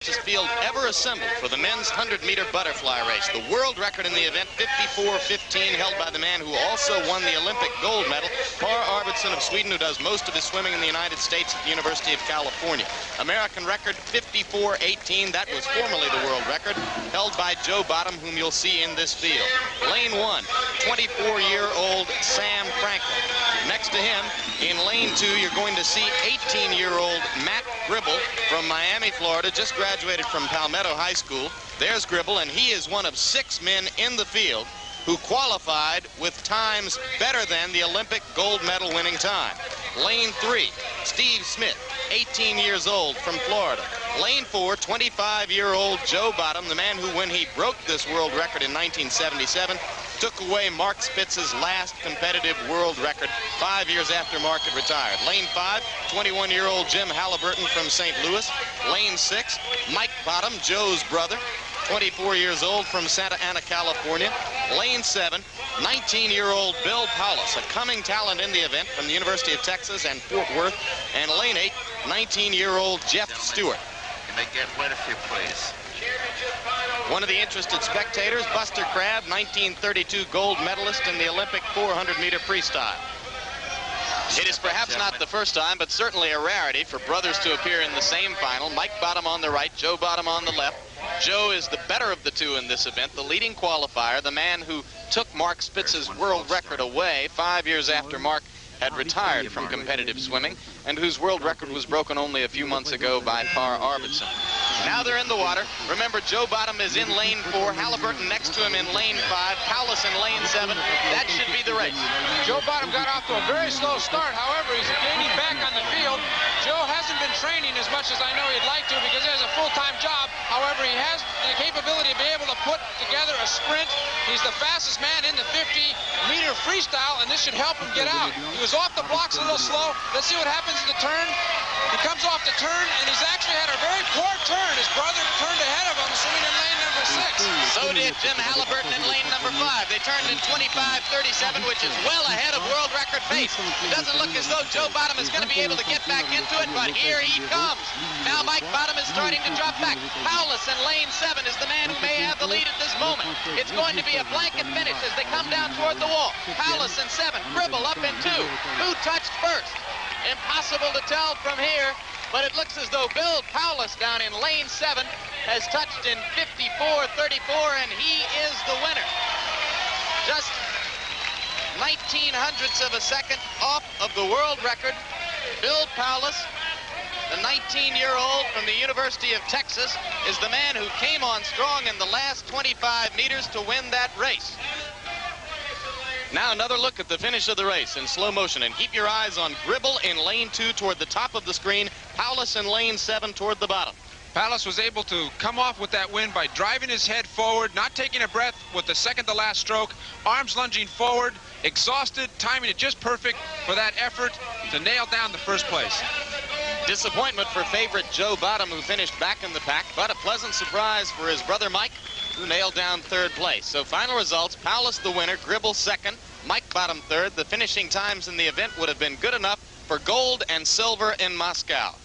Field ever assembled for the men's 100-meter butterfly race. The world record in the event, 54:15, held by the man who also won the Olympic gold medal, Par Arvidsson of Sweden, who does most of his swimming in the United States at the University of California. American record, 54:18. That was formerly the world record, held by Joe Bottom, whom you'll see in this field. Lane 1, 24-year-old Sam Franklin. Next to him, in lane 2, you're going to see 18-year-old Matt GRIBBLE from Miami, Florida, just graduated from Palmetto High School. There's GRIBBLE, and he is one of 6 men in the field who qualified with times better than the Olympic gold medal winning time. Lane 3, Steve Smith, 18 years old from Florida. Lane 4, 25-year-old Joe Bottom, the man who, when he broke this world record in 1977, took away Mark Spitz's last competitive world record 5 years after Mark had retired. Lane 5, 21-year-old Jim Halliburton from St. Louis. Lane 6, Mike Bottom, Joe's brother, 24 years old from Santa Ana, California. Lane 7, 19-year-old Bill Paulus, a coming talent in the event from the University of Texas and Fort Worth. And lane 8, 19-year-old Jeff Stewart. You may get wet if you please. One of the interested spectators, Buster Crabbe, 1932 gold medalist in the Olympic 400-meter freestyle. It is perhaps not the first time, but certainly a rarity for brothers to appear in the same final. Mike Bottom on the right, Joe Bottom on the left. Joe is the better of the two in this event, the leading qualifier, the man who took Mark Spitz's world record away 5 years after Mark had retired from competitive swimming, and whose world record was broken only a few months ago by Par Arvidsson. Now they're in the water. Remember, Joe Bottom is in lane 4, Halliburton next to him in lane 5, Paulus in lane 7. That should be the race. Joe Bottom got off to a very slow start. However, he's gaining back on the field. Joe hasn't been training as much as I know he'd like to because he has a full-time job. However, he has the capability to be able to put together a sprint. He's the fastest man in the 50-meter freestyle, and this should help him get out. He was off the blocks a little slow. Let's see what happens in the turn. He comes off the turn, and he's actually had a very poor turn. His brother turned ahead of him, swimming in lane number 6. So did Jim Halliburton in lane number 5. They turned in 25:37, which is well ahead of world record pace. It doesn't look as though Joe Bottom is going to be able to get back into it, but here he comes. Now Mike Bottom is starting to drop back. Paulus in lane 7 is the man who may have the lead at this moment. It's going to be a blanket finish as they come down toward the wall. Paulus in 7, GRIBBLE up in 2. Who touched first? Impossible to tell from here, but it looks as though Bill Paulus down in lane 7 has touched in 54:34, and he is the winner. Just 19/100ths of a second off of the world record. Bill Paulus, the 19-year-old from the University of Texas, is the man who came on strong in the last 25 meters to win that race. Now another look at the finish of the race in slow motion, and keep your eyes on GRIBBLE in lane 2 toward the top of the screen, Paulus in lane 7 toward the bottom. Paulus was able to come off with that win by driving his head forward, not taking a breath with the second-to-last stroke, arms lunging forward, exhausted, timing it just perfect for that effort to nail down the first place. Disappointment for favorite Joe Bottom, who finished back in the pack, but a pleasant surprise for his brother Mike, who nailed down 3rd place. So final results, Paulus the winner, GRIBBLE 2nd, Mike Bottom 3rd. The finishing times in the event would have been good enough for gold and silver in Moscow.